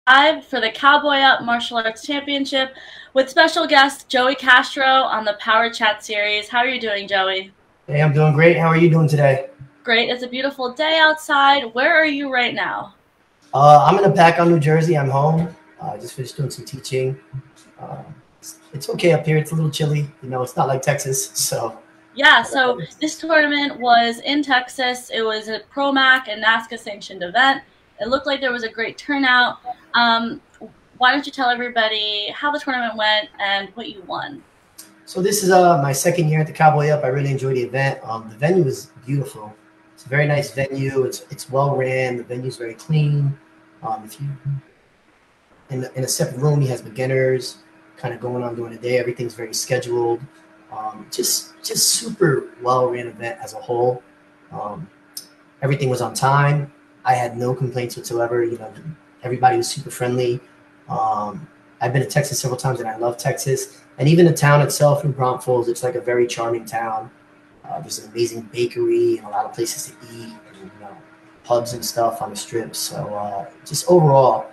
live for the Cowboy Up Martial Arts Championship with special guest Joey Castro on the Power Chat series. How are you doing, Joey? Hey, I'm doing great. How are you doing today? Great. It's a beautiful day outside. Where are you right now? I'm in Pacon, New Jersey. I'm home. I just finished doing some teaching. Uh, it's okay up here. It's a little chilly. You know, it's not like Texas. So, Yeah, so this tournament was in Texas. It was a ProMac and NASCA sanctioned event. It looked like there was a great turnout. Um, why don't you tell everybody how the tournament went and what you won? so this is my second year at the Cowboy Up. I really enjoyed the event. The venue is beautiful. It's a very nice venue. It's well ran. The venue's very clean. If you in a separate room, he has beginners kind of going on during the day. Everything's very scheduled. Just super well ran event as a whole. Um, Everything was on time. I had no complaints whatsoever. You know, everybody was super friendly. Um, I've been to Texas several times, and I love Texas. And even the town itself, New Braunfels, it's like a very charming town. There's an amazing bakery and a lot of places to eat, and pubs and stuff on the strip. So just overall,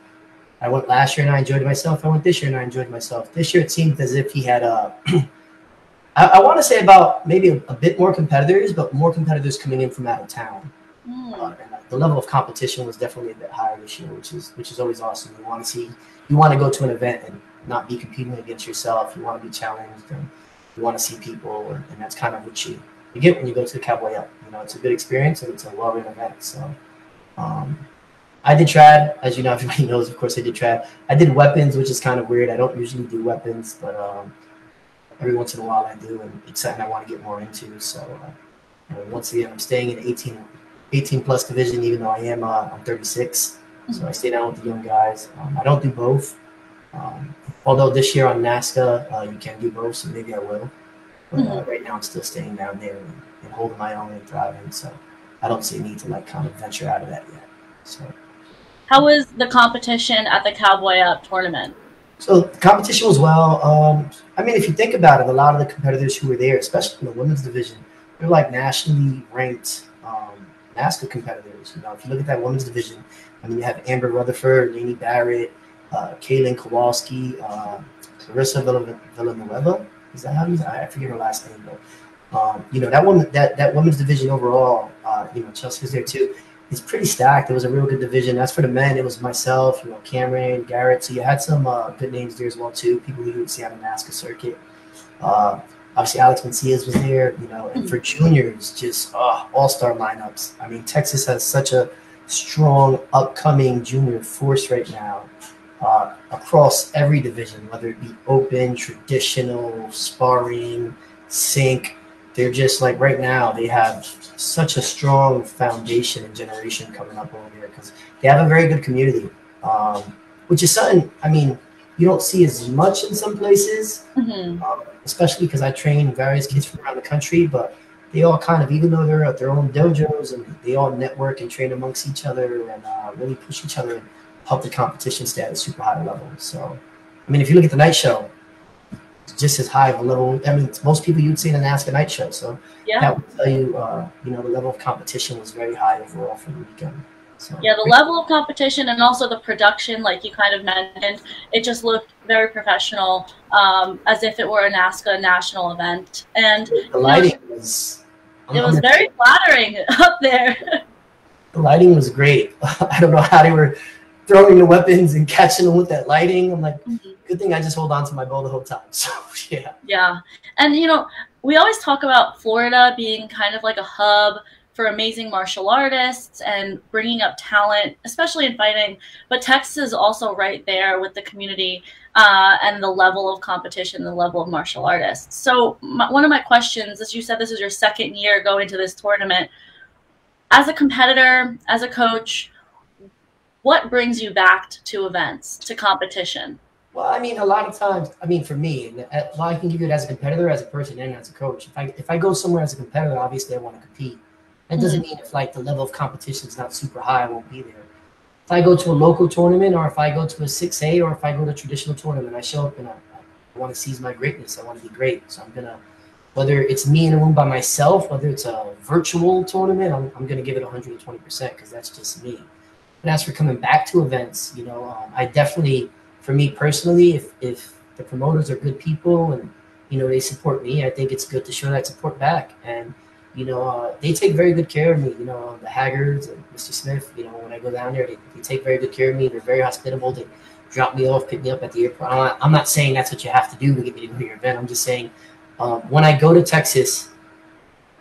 I went last year and I enjoyed myself. I went this year and I enjoyed myself. This year it seemed as if he had I want to say about maybe a bit more competitors, but more competitors coming in from out of town. And the level of competition was definitely a bit higher this year, which is always awesome. You want to go to an event and not be competing against yourself. You want to be challenged, and you want to see people, and that's kind of what you get when you go to the Cowboy Up. You know, it's a good experience and it's a well-run event. So I did trad, as you know, everybody knows. Of course, I did trad. I did weapons, which is kind of weird. I don't usually do weapons, but every once in a while I do, and it's something I want to get more into. So once again, I'm staying in 18 plus division, even though I'm 36. So I stay down with the young guys. I don't do both. Although this year on NASCA, you can do both, so maybe I will. But right now I'm still staying down there and holding my own and thriving. So I don't see a need to kind of venture out of that yet. So How was the competition at the Cowboy Up tournament? So the competition was well. I mean, if you think about it, a lot of the competitors who were there, especially in the women's division, they're like nationally ranked NASCA competitors. You know, if you look at that women's division, I mean, you have Amber Rutherford, Lainey Barrett, Kaylin Kowalski, Clarissa Villanueva. Is that how you? I forget her last name, but that women's division overall, Chelsea's there too. It's pretty stacked. It was a real good division. As for the men, it was myself, Cameron, Garrett. So you had some good names there as well too. People who you would see on the NASCA circuit. Obviously, Alex Macias was there. And for juniors, just all-star lineups. I mean, Texas has such a strong upcoming junior force right now across every division, whether it be open, traditional, sparring, sync. They're just like right now they have such a strong foundation and generation coming up over there because they have a very good community, which is something, I mean, you don't see as much in some places, especially because I train various kids from around the country, but they all kind of, even though they're at their own dojos, and they all network and train amongst each other and really push each other and help the competition stay at a super high level. So, I mean, if you look at the night show, just as high of a level. I mean, most people you'd see in a NASCA night show. So that would tell you, the level of competition was very high overall for the weekend. So, yeah, the level of competition and also the production, like you kind of mentioned, it just looked very professional, as if it were a NASCA national event. And the lighting was very flattering up there. The lighting was great. I don't know how they were throwing the weapons and catching them with that lighting. I'm like, good thing I just hold on to my bow the whole time. So, yeah. Yeah. And, we always talk about Florida being kind of like a hub for amazing martial artists and bringing up talent, especially in fighting. But Texas is also right there with the community and the level of competition, the level of martial artists. So one of my questions, as you said, this is your second year going to this tournament. As a competitor, as a coach, what brings you back to events, to competition? Well, I mean, a lot of times, I mean, for me, well, I can give you it as a competitor, as a person, and as a coach. If I go somewhere as a competitor, obviously I want to compete. That doesn't mean if the level of competition is not super high, I won't be there. If I go to a local tournament, or if I go to a 6A, or if I go to a traditional tournament, I show up and I want to seize my greatness. I want to be great. So I'm gonna, whether it's me in a room by myself, whether it's a virtual tournament, I'm gonna give it 120% because that's just me. And as for coming back to events, I definitely, for me personally, if the promoters are good people and they support me, I think it's good to show that support back. And they take very good care of me. The Haggards and Mr. Smith. When I go down there, they take very good care of me. They're very hospitable. They drop me off, pick me up at the airport. I'm not saying that's what you have to do to get me to go to your event. I'm just saying when I go to Texas,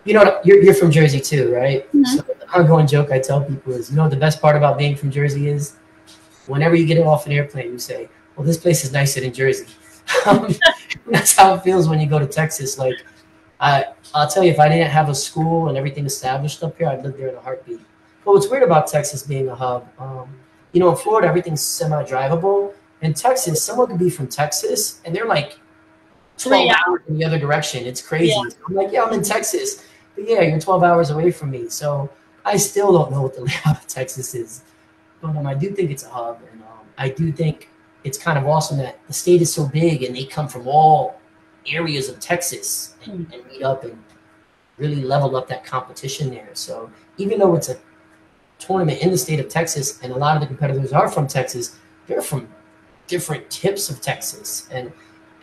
you're from Jersey too, right? Mm-hmm. So the ongoing joke I tell people is, the best part about being from Jersey is whenever you get off an airplane, you say, well, this place is nicer than Jersey. That's how it feels when you go to Texas. Like, I'll tell you, if I didn't have a school and everything established up here, I'd live there in a heartbeat. But what's weird about Texas being a hub, in Florida, everything's semi-drivable. In Texas, someone could be from Texas, and they're like 12 hours in the other direction. It's crazy. Yeah. I'm like, yeah, I'm in Texas. But yeah, you're 12 hours away from me. So I still don't know what the layout of Texas is. But I do think it's a hub. And I do think it's kind of awesome that the state is so big and they come from all areas of Texas and meet up and really level up that competition there. So even though it's a tournament in the state of Texas and a lot of the competitors are from Texas, they're from different tips of Texas. And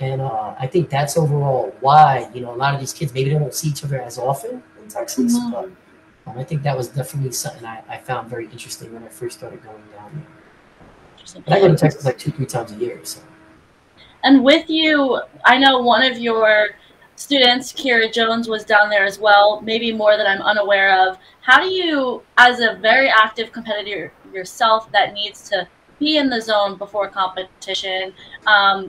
I think that's overall why, a lot of these kids, maybe they don't see each other as often in Texas. Mm-hmm. But I think that was definitely something I found very interesting when I first started going down there. But I go to Texas like 2-3 times a year. So. And with you, I know one of your students, Kira Jones, was down there as well, maybe more than I'm unaware of. How do you, as a very active competitor yourself that needs to be in the zone before competition,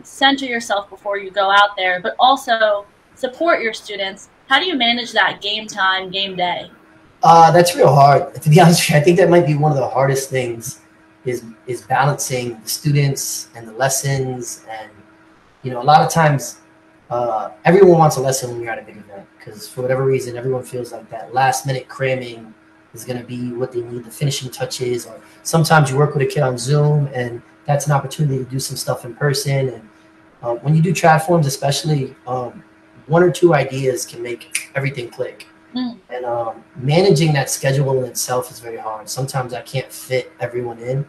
center yourself before you go out there, but also support your students, how do you manage that game time, game day? That's real hard. To be honest with you, I think that might be one of the hardest things is balancing the students and the lessons. And, a lot of times everyone wants a lesson when you're at a big event because for whatever reason, everyone feels like that last minute cramming is going to be what they need, the finishing touches. Or sometimes you work with a kid on Zoom and that's an opportunity to do some stuff in person. And when you do triathlons, especially, 1 or 2 ideas can make everything click. And managing that schedule in itself is very hard. Sometimes I can't fit everyone in.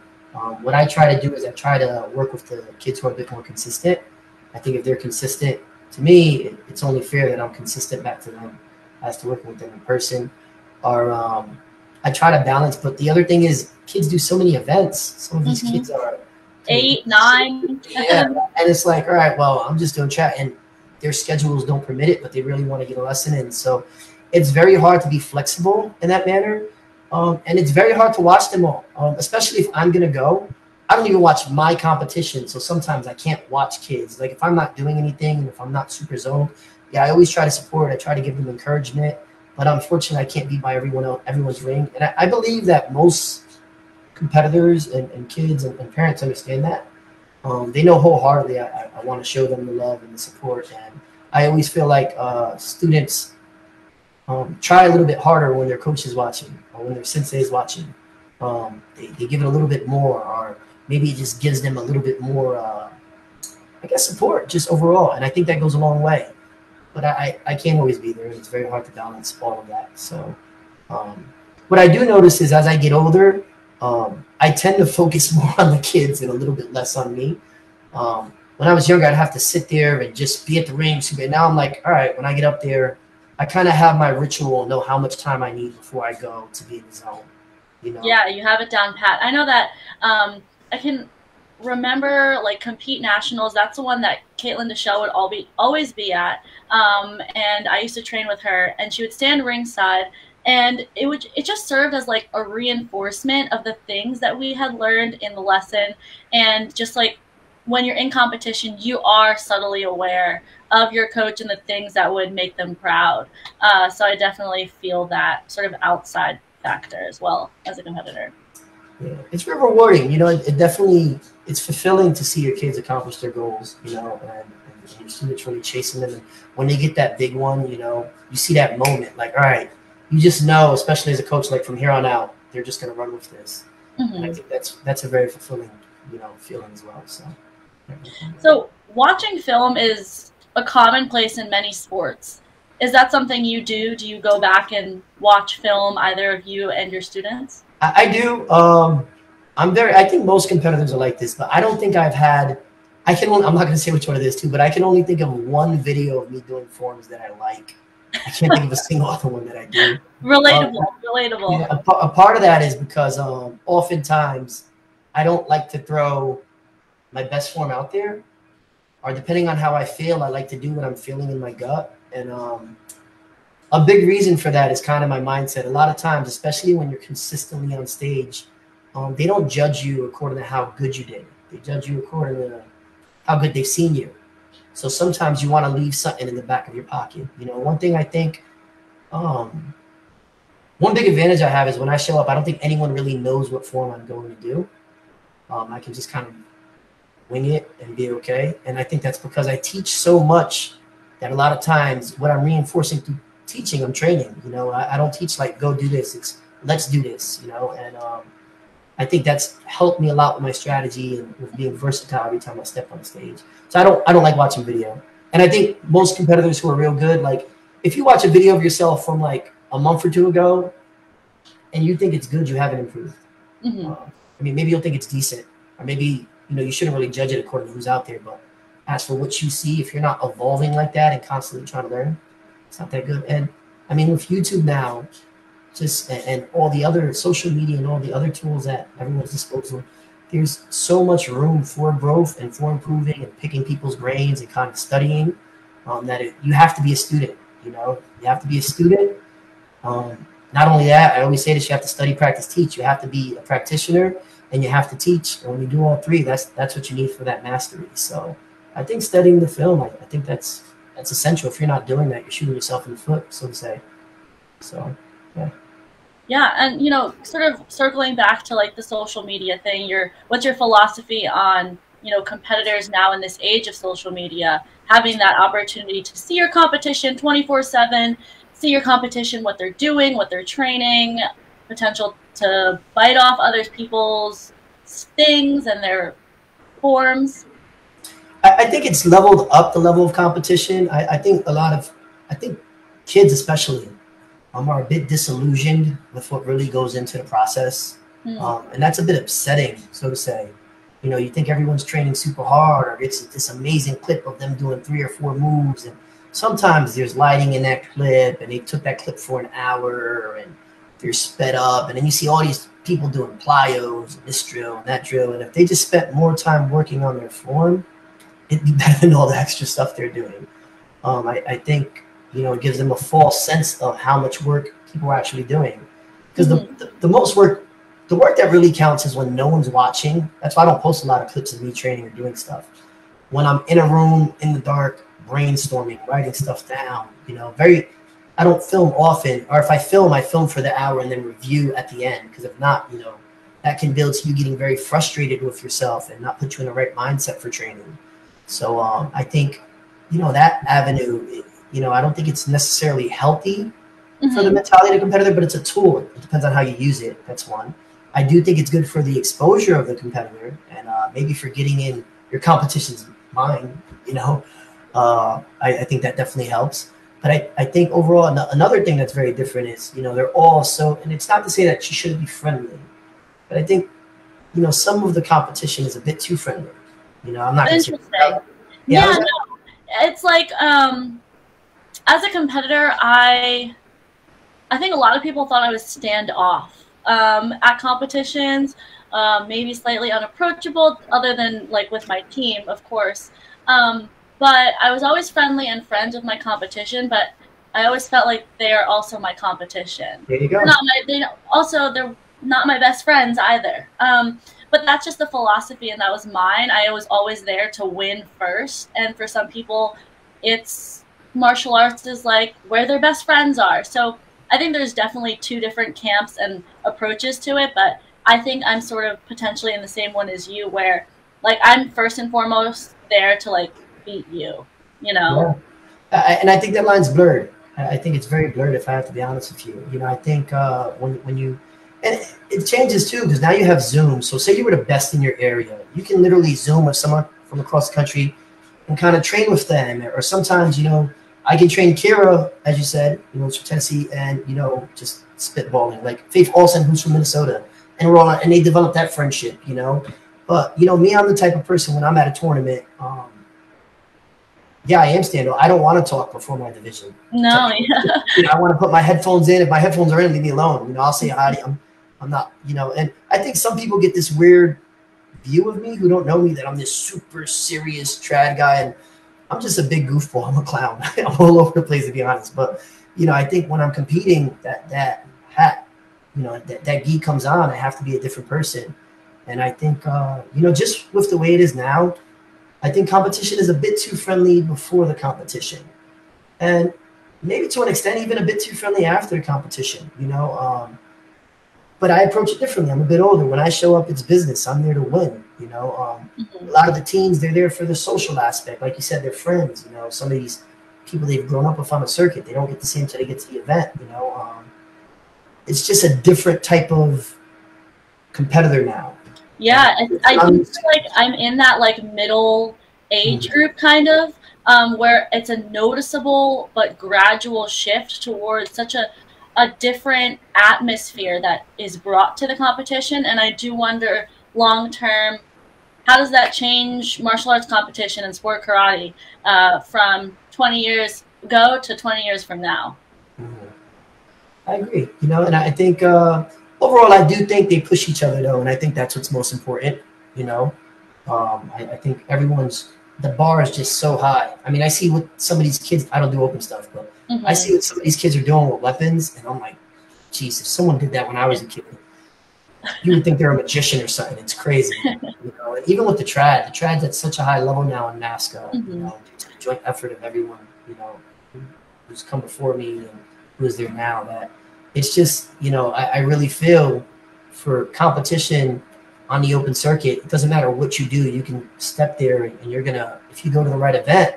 What I try to do is I try to work with the kids who are a bit more consistent. I think if they're consistent to me, it's only fair that I'm consistent back to them as to working with them in person. Or I try to balance. But the other thing is kids do so many events. Some of these kids are 8, 9. Yeah, and it's like, all right, well, I'm just doing chat. And their schedules don't permit it, but they really want to get a lesson in. So it's very hard to be flexible in that manner. And it's very hard to watch them all, especially if I'm going to go. I don't even watch my competition. So sometimes I can't watch kids. Like if I'm not doing anything and if I'm not super zoned, I always try to support. I try to give them encouragement. But unfortunately, I can't be by everyone's ring. And I believe that most competitors and kids and parents understand that. They know wholeheartedly I want to show them the love and the support. And I always feel like students try a little bit harder when their coach is watching or when their sensei is watching. They give it a little bit more, or maybe it just gives them a little bit more, support just overall. And I think that goes a long way. But I can't always be there. It's very hard to balance all of that. So what I do notice is as I get older, I tend to focus more on the kids and a little bit less on me. When I was younger, I'd have to sit there and just be at the ring. And now I'm like, all right, when I get up there, I kind of have my ritual and know how much time I need before I go to be in the zone. Yeah, you have it down pat. I know that I can remember like Compete Nationals. That's the one that Caitlin Deshelle would always be at. And I used to train with her, and she would stand ringside. And it just served as like a reinforcement of the things that we had learned in the lesson. And just like when you're in competition, you are subtly aware of your coach and the things that would make them proud. So I definitely feel that sort of outside factor as well as a competitor. Yeah, it's very rewarding. It definitely, it's fulfilling to see your kids accomplish their goals, and your students really chasing them. And when they get that big one, you see that moment, like, all right, you just know, especially as a coach, like from here on out, they're just going to run with this. Mm-hmm. And I think that's a very fulfilling, feeling as well. So watching film is a commonplace in many sports. Is that something you do? Do you go back and watch film, either of you and your students? I do. I think most competitors are like this, but I don't think I've had, I'm not going to say which one it is too, but I can only think of one video of me doing forms that I like. I can't think of a single other one that I do. Relatable. Yeah, a part of that is because oftentimes I don't like to throw my best form out there, or depending on how I feel, I like to do what I'm feeling in my gut. And a big reason for that is kind of my mindset. A lot of times, especially when you're consistently on stage, they don't judge you according to how good you did. They judge you according to how good they've seen you. So sometimes you want to leave something in the back of your pocket. You know, one thing I think, one big advantage I have is when I show up, I don't think anyone really knows what form I'm going to do. I can just kind of wing it and be okay. And I think that's because I teach so much that a lot of times what I'm reinforcing through teaching, I'm training. You know, I don't teach like, go do this. It's let's do this, you know. And I think that's helped me a lot with my strategy and with being versatile every time I step on the stage. So I don't like watching video. And I think most competitors who are real good, like if you watch a video of yourself from like a month or two ago and you think it's good, you haven't improved. I mean, maybe you'll think it's decent, or maybe, you know, you shouldn't really judge it according to who's out there. But as for what you see, if you're not evolving like that and constantly trying to learn, it's not that good. And I mean, with YouTube now, just and all the other social media and all the other tools at everyone's disposal, there's so much room for growth and for improving and picking people's brains and kind of studying you have to be a student. You know, you have to be a student. Not only that, I always say this: you have to study, practice, teach. You have to be a practitioner, and you have to teach. And when you do all three, that's what you need for that mastery. So I think studying the film, I think that's essential. If you're not doing that, you're shooting yourself in the foot, so to say. So yeah. Yeah, and you know, sort of circling back to like the social media thing, what's your philosophy on, you know, competitors now in this age of social media having that opportunity to see your competition 24/7, see your competition, what they're doing, what they're training, potential to bite off other people's things and their forms? I think it's leveled up the level of competition. I think kids especially are a bit disillusioned with what really goes into the process. And that's a bit upsetting, so to say. You know, you think everyone's training super hard, or it's this amazing clip of them doing 3 or 4 moves. And sometimes there's lighting in that clip, and they took that clip for an hour, and they're sped up. And then you see all these people doing plyos, and this drill and that drill. And if they just spent more time working on their form, it'd be better than all the extra stuff they're doing. I think, you know, it gives them a false sense of how much work people are actually doing. Because the work that really counts is when no one's watching. That's why I don't post a lot of clips of me training or doing stuff. When I'm in a room in the dark, brainstorming, writing stuff down, you know, I don't film often, or if I film for the hour and then review at the end. Because if not, you know, that can build to you getting very frustrated with yourself and not put you in the right mindset for training. So I think, you know, that avenue, you know, I don't think it's necessarily healthy for the mentality of the competitor, but it's a tool. It depends on how you use it. That's one. I do think it's good for the exposure of the competitor and maybe for getting in your competition's mind, you know. I think that definitely helps. But I think overall, another thing that's very different is, you know, they're all so, and it's not to say that you shouldn't be friendly, but I think, you know, some of the competition is a bit too friendly. You know, I'm not going to say. Yeah, no, it's like, as a competitor, I think a lot of people thought I was standoff at competitions, maybe slightly unapproachable, other than like with my team, of course. But I was always friendly and friends with my competition, but I always felt like they are also my competition. There you go. They're not my best friends either. But that's just the philosophy, and that was mine. I was always there to win first. And for some people, it's martial arts is like where their best friends are. So I think there's definitely 2 different camps and approaches to it. But I think I'm sort of potentially in the same one as you, where like I'm first and foremost there to like beat you, you know? Yeah. And I think that line's blurred. I think it's very blurred, if I have to be honest with you. You know, I think when you, and it changes too, because now you have Zoom. So say you were the best in your area, you can literally Zoom with someone from across the country and kind of train with them. Or sometimes, you know, I can train Kira, as you said, you know, from Tennessee, and, you know, just spitballing. Like Faith Olsen, who's from Minnesota, and we're all, and they develop that friendship, you know. But you know, me, I'm the type of person when I'm at a tournament. Yeah, I am stand-up. I don't want to talk before my division. No, yeah. You know, I want to put my headphones in. If my headphones are in, leave me alone. You know, I'll say hi. I'm not, you know, and I think some people get this weird view of me who don't know me that I'm this super serious trad guy, and I'm just a big goofball. I'm a clown. I'm all over the place, to be honest. But you know, I think when I'm competing, that hat, you know, that gi comes on. I have to be a different person, and I think you know, just with the way it is now, I think competition is a bit too friendly before the competition, and maybe to an extent even a bit too friendly after the competition. You know, but I approach it differently. I'm a bit older. When I show up, it's business. I'm there to win. You know, a lot of the teens, they're there for the social aspect. Like you said, they're friends. You know, some of these people they've grown up with on the circuit, they don't get to see until they get to the event. You know, it's just a different type of competitor now. Yeah, I do feel like I'm in that like middle age group kind of, where it's a noticeable but gradual shift towards such a different atmosphere that is brought to the competition. And I do wonder long term, how does that change martial arts competition and sport karate from 20 years ago to 20 years from now? I agree, you know, and I think overall, I do think they push each other though, and I think that's what's most important. You know, I think the bar is just so high. I mean, I see what some of these kids. I don't do open stuff, but I see what some of these kids are doing with weapons, and I'm like, geez, if someone did that when I was a kid, you would think they're a magician or something. It's crazy, you know. And even with the trad's at such a high level now in NASCAR. You know, due to the joint effort of everyone, you know, who's come before me and who's there now, that it's just, you know, I really feel for competition on the open circuit, it doesn't matter what you do, you can step there and you're gonna, if you go to the right event,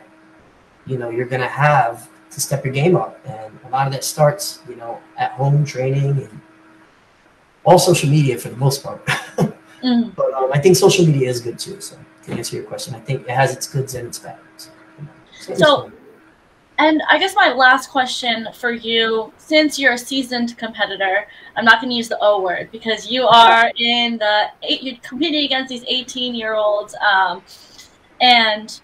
you know, you're gonna have to step your game up. And a lot of that starts, you know, at home training and all social media for the most part. But I think social media is good too. So to answer your question, I think it has its goods and its bads. So and I guess my last question for you, since you're a seasoned competitor, I'm not going to use the O word because you are you're competing against these 18-year-olds and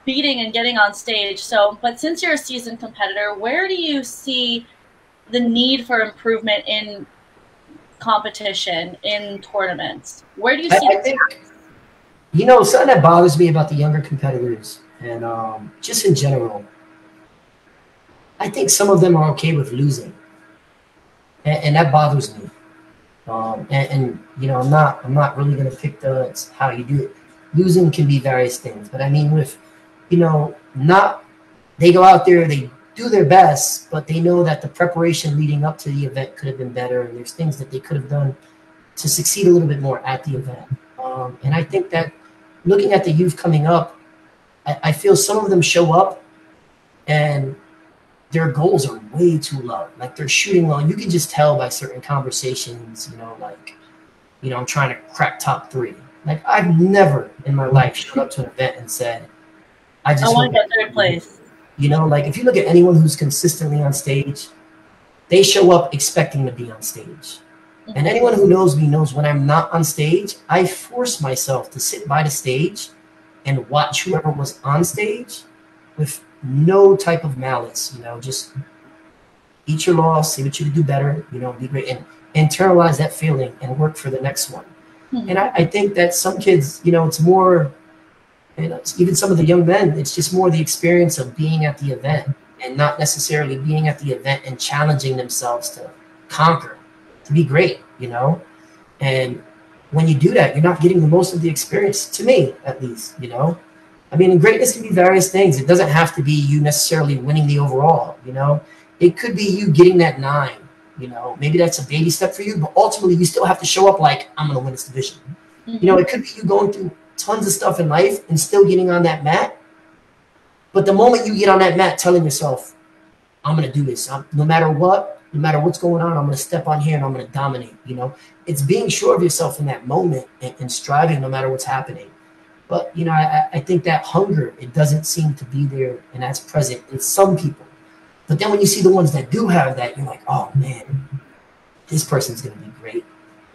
beating and getting on stage. So, but since you're a seasoned competitor, where do you see the need for improvement in competition, in tournaments? Where do you see? I think, you know, something that bothers me about the younger competitors and just in general, I think some of them are okay with losing, and that bothers me. And you know, I'm not really going to pick it's how you do it. Losing can be various things, but I mean, with, you know, they go out there, they do their best, but they know that the preparation leading up to the event could have been better, and there's things that they could have done to succeed a little bit more at the event. And I think that looking at the youth coming up, I feel some of them show up and their goals are way too low. Like they're shooting low. You can just tell by certain conversations, you know, like, you know, I'm trying to crack top 3. Like I've never in my life showed up to an event and said, I want to get 3rd place. You know, like if you look at anyone who's consistently on stage, they show up expecting to be on stage. And anyone who knows me knows when I'm not on stage, I force myself to sit by the stage and watch whoever was on stage with no type of malice, you know, just eat your loss, see what you can do better, you know, be great, and internalize that feeling and work for the next one. And I think that some kids, you know, it's more, and even some of the young men, it's just more the experience of being at the event and not necessarily being at the event and challenging themselves to conquer, to be great, you know. And when you do that, you're not getting the most of the experience, to me at least, you know. I mean, and greatness can be various things. It doesn't have to be you necessarily winning the overall, you know. It could be you getting that 9, you know. Maybe that's a baby step for you, but ultimately you still have to show up like, I'm going to win this division. You know, it could be you going through tons of stuff in life and still getting on that mat. But the moment you get on that mat telling yourself, I'm going to do this, no matter what, no matter what's going on, I'm going to step on here and I'm going to dominate, you know. It's being sure of yourself in that moment and striving no matter what's happening. But, you know, I think that hunger, it doesn't seem to be there, and that's present in some people. But then when you see the ones that do have that, you're like, oh, man, this person's going to be great.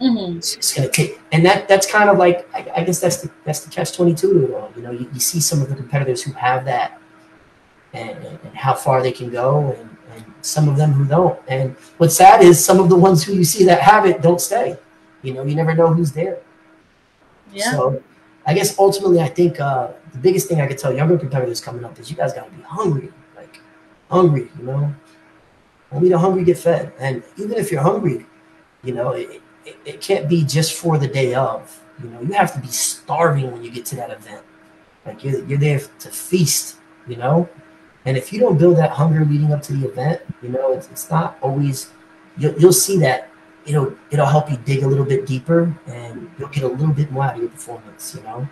Mm-hmm. It's going to take, and that's kind of like, I guess that's the catch-22 to it all. You know, you see some of the competitors who have that, and how far they can go, and some of them who don't. And what's sad is some of the ones who you see that have it don't stay. You know, you never know who's there. Yeah. So I guess ultimately, I think the biggest thing I could tell younger competitors coming up is you guys got to be hungry, like hungry, you know. Only the hungry get fed. And even if you're hungry, you know, it can't be just for the day of. You know, you have to be starving when you get to that event. Like you're there to feast, you know. And if you don't build that hunger leading up to the event, you know, it's not always. You'll see that it'll help you dig a little bit deeper, and you'll get a little bit more out of your performance, you know,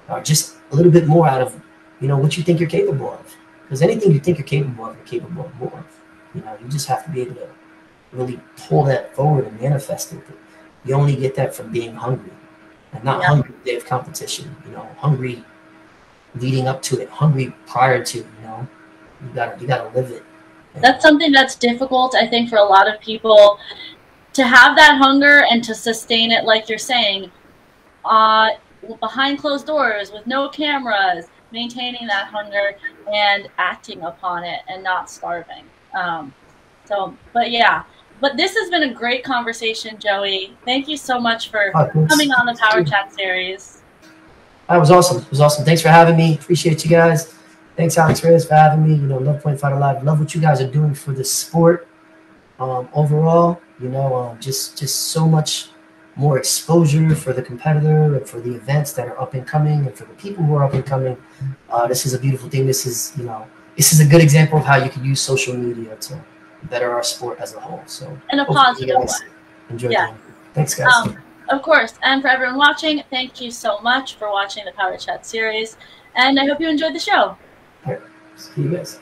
or just a little bit more out of, you know, what you think you're capable of. Because anything you think you're capable of, you're capable of more. You know, you just have to be able to really pull that forward and manifest it. You only get that from being hungry, and not hungry day of competition. You know, hungry leading up to it, hungry prior to. You know, you gotta live it. That's something that's difficult, I think, for a lot of people, to have that hunger and to sustain it, like you're saying, behind closed doors with no cameras, maintaining that hunger and acting upon it and not starving. But this has been a great conversation, Joey. Thank you so much for coming on the Power Chat series. That was awesome. It was awesome. Thanks for having me. Appreciate you guys. Thanks, Alex Reyes, for having me. You know, love Point Fighter Live. Love what you guys are doing for the sport overall. You know, just so much more exposure for the competitor and for the events that are up and coming, and for the people who are up and coming. This is a beautiful thing. This is a good example of how you can use social media to better our sport as a whole. So, in a positive way. Enjoy it. Thanks, guys. Of course. And for everyone watching, thank you so much for watching the Power Chat series. And I hope you enjoyed the show. All right. See you guys.